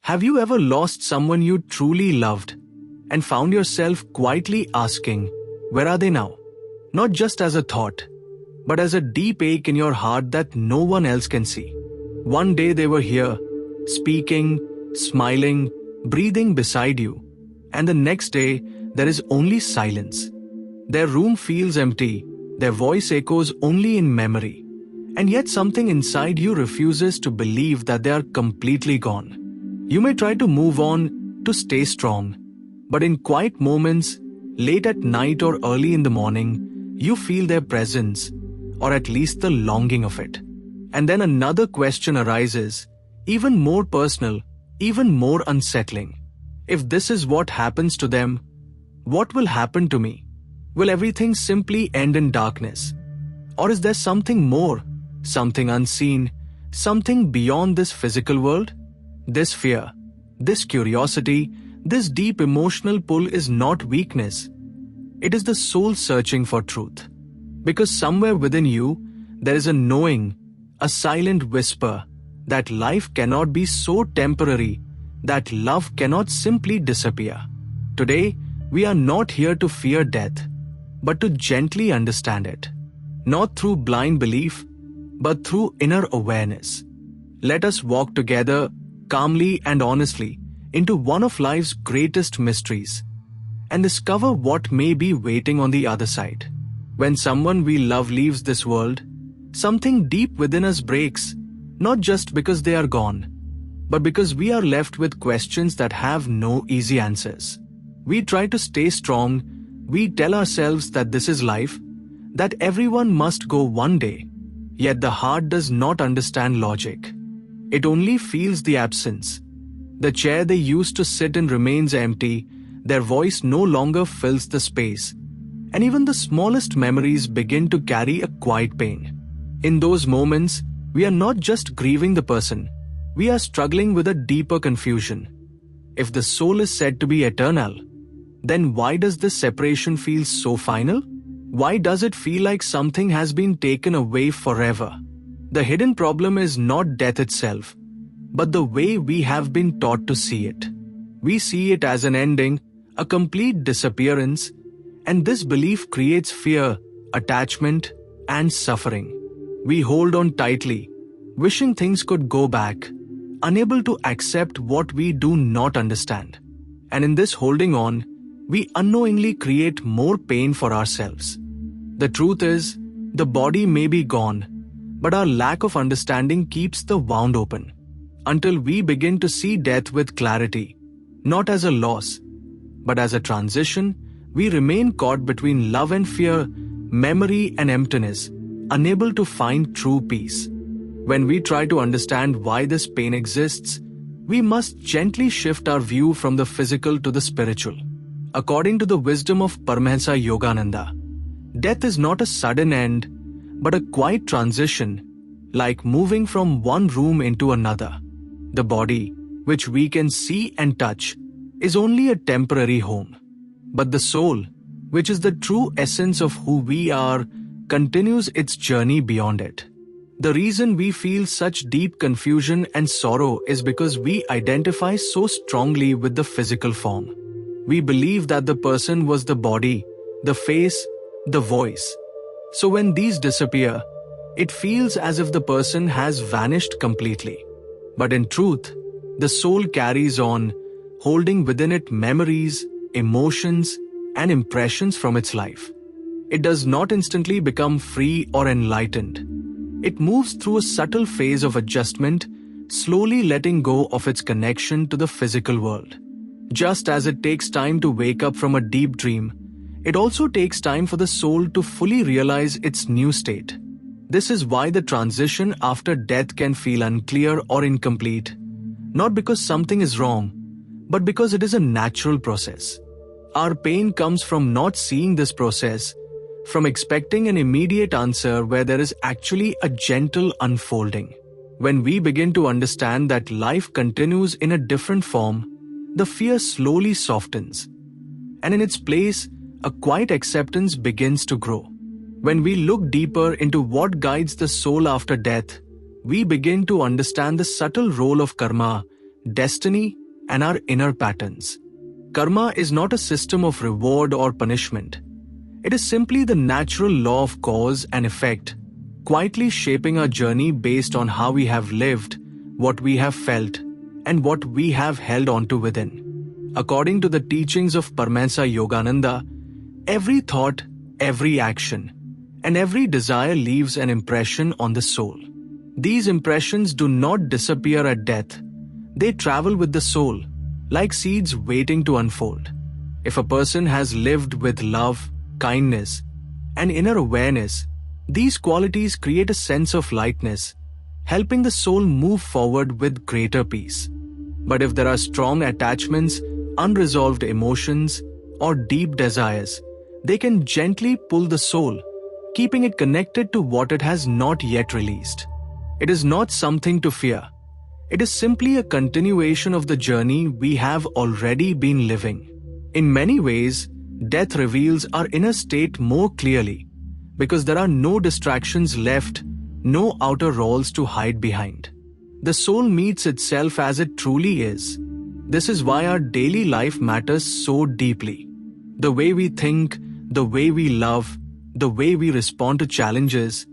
Have you ever lost someone you truly loved and found yourself quietly asking, where are they now? Not just as a thought, but as a deep ache in your heart that no one else can see. One day they were here, speaking, smiling, breathing beside you, and the next day there is only silence. Their room feels empty, their voice echoes only in memory, and yet something inside you refuses to believe that they are completely gone. You may try to move on, to stay strong, but in quiet moments, late at night or early in the morning, you feel their presence, or at least the longing of it. And then another question arises, even more personal, even more unsettling. If this is what happens to them, what will happen to me? Will everything simply end in darkness? Or is there something more, something unseen, something beyond this physical world? This fear, this curiosity, this deep emotional pull is not weakness. It is the soul searching for truth. Because somewhere within you, there is a knowing, a silent whisper, that life cannot be so temporary, that love cannot simply disappear. Today, we are not here to fear death, but to gently understand it. Not through blind belief, but through inner awareness. Let us walk together, calmly and honestly, into one of life's greatest mysteries, and discover what may be waiting on the other side. When someone we love leaves this world, something deep within us breaks, not just because they are gone, but because we are left with questions that have no easy answers. We try to stay strong, we tell ourselves that this is life, that everyone must go one day, yet the heart does not understand logic. It only feels the absence. The chair they used to sit in remains empty, their voice no longer fills the space, and even the smallest memories begin to carry a quiet pain. In those moments, we are not just grieving the person, we are struggling with a deeper confusion. If the soul is said to be eternal, then why does this separation feel so final? Why does it feel like something has been taken away forever? The hidden problem is not death itself, but the way we have been taught to see it. We see it as an ending, a complete disappearance, and this belief creates fear, attachment, and suffering. We hold on tightly, wishing things could go back, unable to accept what we do not understand. And in this holding on, we unknowingly create more pain for ourselves. The truth is, the body may be gone, but our lack of understanding keeps the wound open. Until we begin to see death with clarity, not as a loss, but as a transition, we remain caught between love and fear, memory and emptiness, unable to find true peace. When we try to understand why this pain exists, we must gently shift our view from the physical to the spiritual. According to the wisdom of Paramahansa Yogananda, death is not a sudden end, but a quiet transition, like moving from one room into another. The body, which we can see and touch, is only a temporary home. But the soul, which is the true essence of who we are, continues its journey beyond it. The reason we feel such deep confusion and sorrow is because we identify so strongly with the physical form. We believe that the person was the body, the face, the voice. So when these disappear, it feels as if the person has vanished completely. But in truth, the soul carries on, holding within it memories, emotions, and impressions from its life. It does not instantly become free or enlightened. It moves through a subtle phase of adjustment, slowly letting go of its connection to the physical world. Just as it takes time to wake up from a deep dream, it also takes time for the soul to fully realize its new state. This is why the transition after death can feel unclear or incomplete, not because something is wrong, but because it is a natural process. Our pain comes from not seeing this process, from expecting an immediate answer where there is actually a gentle unfolding. When we begin to understand that life continues in a different form, the fear slowly softens, and in its place, a quiet acceptance begins to grow. When we look deeper into what guides the soul after death, we begin to understand the subtle role of karma, destiny, and our inner patterns. Karma is not a system of reward or punishment. It is simply the natural law of cause and effect, quietly shaping our journey based on how we have lived, what we have felt, and what we have held onto within. According to the teachings of Paramahansa Yogananda, every thought, every action, and every desire leaves an impression on the soul. These impressions do not disappear at death. They travel with the soul, like seeds waiting to unfold. If a person has lived with love, kindness, and inner awareness, these qualities create a sense of lightness, helping the soul move forward with greater peace. But if there are strong attachments, unresolved emotions, or deep desires, they can gently pull the soul, keeping it connected to what it has not yet released. It is not something to fear. It is simply a continuation of the journey we have already been living. In many ways, death reveals our inner state more clearly, because there are no distractions left, no outer walls to hide behind. The soul meets itself as it truly is. This is why our daily life matters so deeply. The way we think, the way we love, the way we respond to challenges,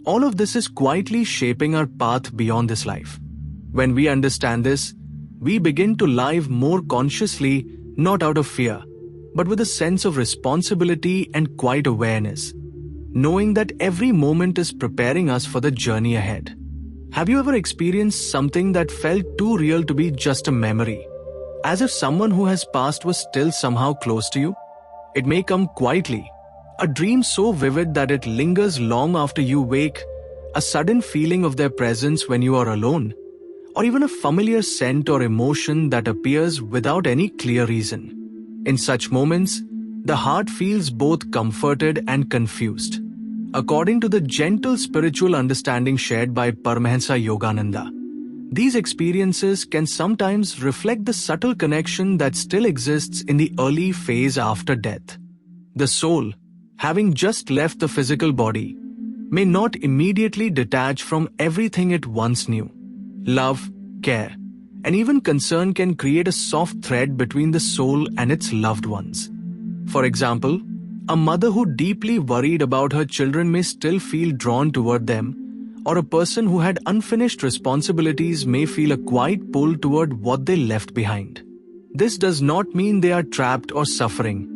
all of this is quietly shaping our path beyond this life. When we understand this, we begin to live more consciously, not out of fear, but with a sense of responsibility and quiet awareness, knowing that every moment is preparing us for the journey ahead. Have you ever experienced something that felt too real to be just a memory, as if someone who has passed was still somehow close to you? It may come quietly, a dream so vivid that it lingers long after you wake, a sudden feeling of their presence when you are alone, or even a familiar scent or emotion that appears without any clear reason. In such moments, the heart feels both comforted and confused. According to the gentle spiritual understanding shared by Paramahansa Yogananda, these experiences can sometimes reflect the subtle connection that still exists in the early phase after death. The soul, having just left the physical body, may not immediately detach from everything it once knew. Love, care, and even concern can create a soft thread between the soul and its loved ones. For example, a mother who deeply worried about her children may still feel drawn toward them, or a person who had unfinished responsibilities may feel a quiet pull toward what they left behind. This does not mean they are trapped or suffering,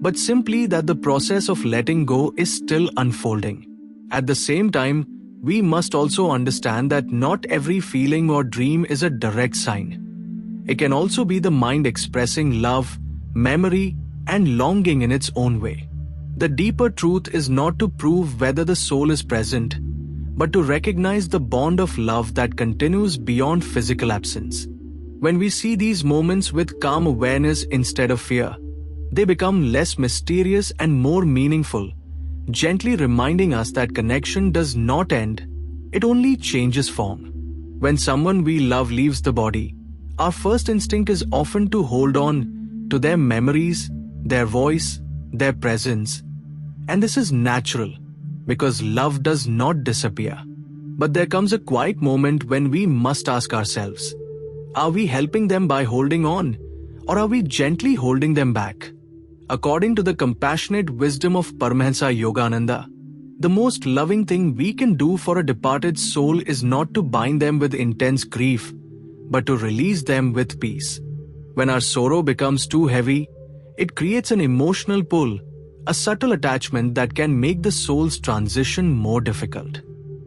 but simply that the process of letting go is still unfolding. At the same time, we must also understand that not every feeling or dream is a direct sign. It can also be the mind expressing love, memory, and longing in its own way. The deeper truth is not to prove whether the soul is present, but to recognize the bond of love that continues beyond physical absence. When we see these moments with calm awareness instead of fear, they become less mysterious and more meaningful, gently reminding us that connection does not end, it only changes form. When someone we love leaves the body, our first instinct is often to hold on to their memories, their voice, their presence. And this is natural, because love does not disappear. But there comes a quiet moment when we must ask ourselves, are we helping them by holding on, or are we gently holding them back? According to the compassionate wisdom of Paramahansa Yogananda, the most loving thing we can do for a departed soul is not to bind them with intense grief, but to release them with peace. When our sorrow becomes too heavy, it creates an emotional pull, a subtle attachment that can make the soul's transition more difficult.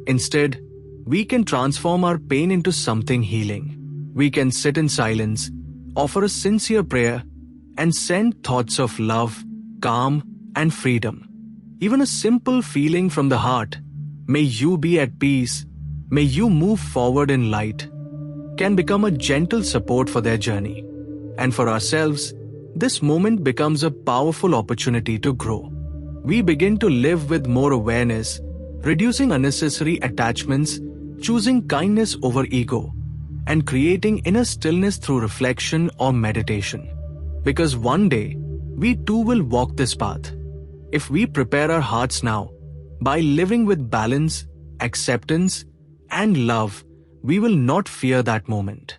Instead, we can transform our pain into something healing. We can sit in silence, offer a sincere prayer, and send thoughts of love, calm, and freedom. Even a simple feeling from the heart, may you be at peace, may you move forward in light, can become a gentle support for their journey. And for ourselves, this moment becomes a powerful opportunity to grow. We begin to live with more awareness, reducing unnecessary attachments, choosing kindness over ego, and creating inner stillness through reflection or meditation. Because one day, we too will walk this path. If we prepare our hearts now, by living with balance, acceptance, and love, we will not fear that moment.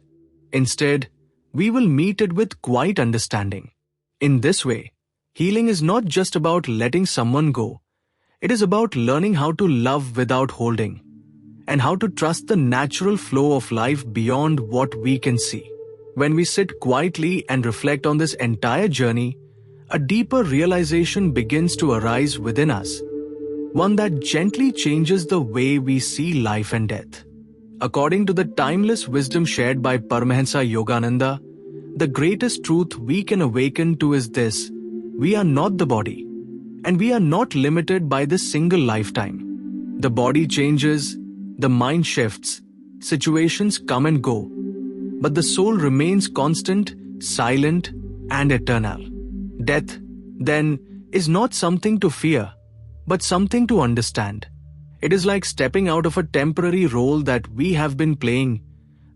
Instead, we will meet it with quiet understanding. In this way, healing is not just about letting someone go. It is about learning how to love without holding, and how to trust the natural flow of life beyond what we can see. When we sit quietly and reflect on this entire journey, a deeper realization begins to arise within us, one that gently changes the way we see life and death. According to the timeless wisdom shared by Paramahansa Yogananda, the greatest truth we can awaken to is this: we are not the body, and we are not limited by this single lifetime. The body changes, the mind shifts, situations come and go, but the soul remains constant, silent, and eternal. Death, then, is not something to fear, but something to understand. It is like stepping out of a temporary role that we have been playing,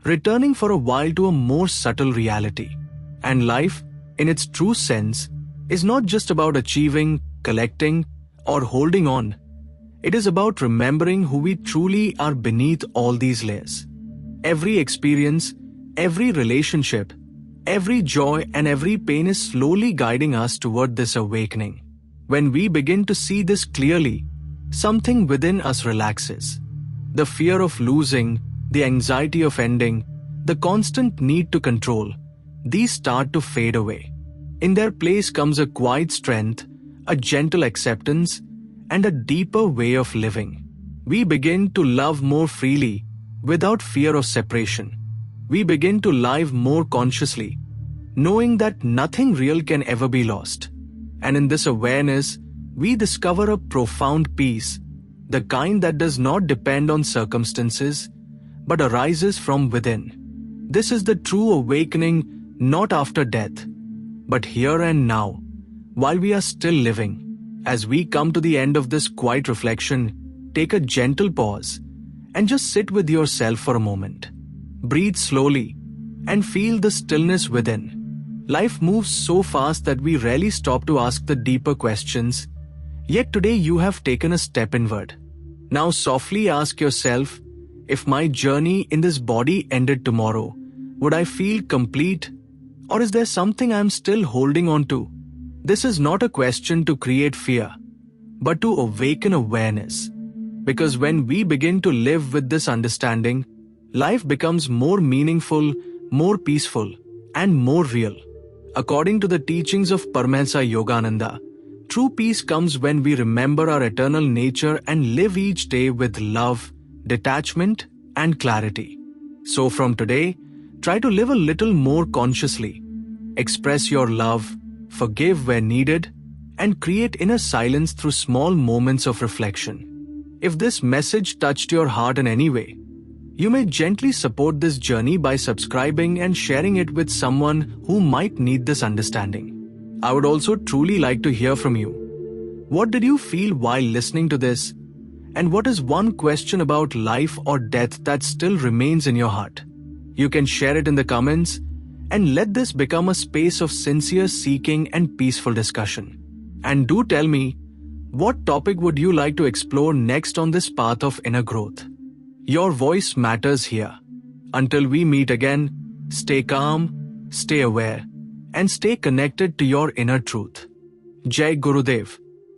returning for a while to a more subtle reality. And life, in its true sense, is not just about achieving, collecting, or holding on. It is about remembering who we truly are beneath all these layers. Every experience, every relationship, every joy and every pain is slowly guiding us toward this awakening. When we begin to see this clearly, something within us relaxes. The fear of losing, the anxiety of ending, the constant need to control, these start to fade away. In their place comes a quiet strength, a gentle acceptance, and a deeper way of living. We begin to love more freely, without fear of separation. We begin to live more consciously, knowing that nothing real can ever be lost. And in this awareness, we discover a profound peace, the kind that does not depend on circumstances, but arises from within. This is the true awakening, not after death, but here and now, while we are still living. As we come to the end of this quiet reflection, take a gentle pause and just sit with yourself for a moment. Breathe slowly and feel the stillness within. Life moves so fast that we rarely stop to ask the deeper questions, yet today you have taken a step inward. Now softly ask yourself, if my journey in this body ended tomorrow, would I feel complete? Or is there something I am still holding on to? This is not a question to create fear, but to awaken awareness. Because when we begin to live with this understanding, life becomes more meaningful, more peaceful, and more real. According to the teachings of Paramahansa Yogananda, true peace comes when we remember our eternal nature and live each day with love, detachment, and clarity. So from today, try to live a little more consciously. Express your love, forgive where needed, and create inner silence through small moments of reflection. If this message touched your heart in any way, you may gently support this journey by subscribing and sharing it with someone who might need this understanding. I would also truly like to hear from you. What did you feel while listening to this? And what is one question about life or death that still remains in your heart? You can share it in the comments and let this become a space of sincere seeking and peaceful discussion. And do tell me, what topic would you like to explore next on this path of inner growth? Your voice matters here. Until we meet again, stay calm, stay aware, and stay connected to your inner truth. Jai Gurudev.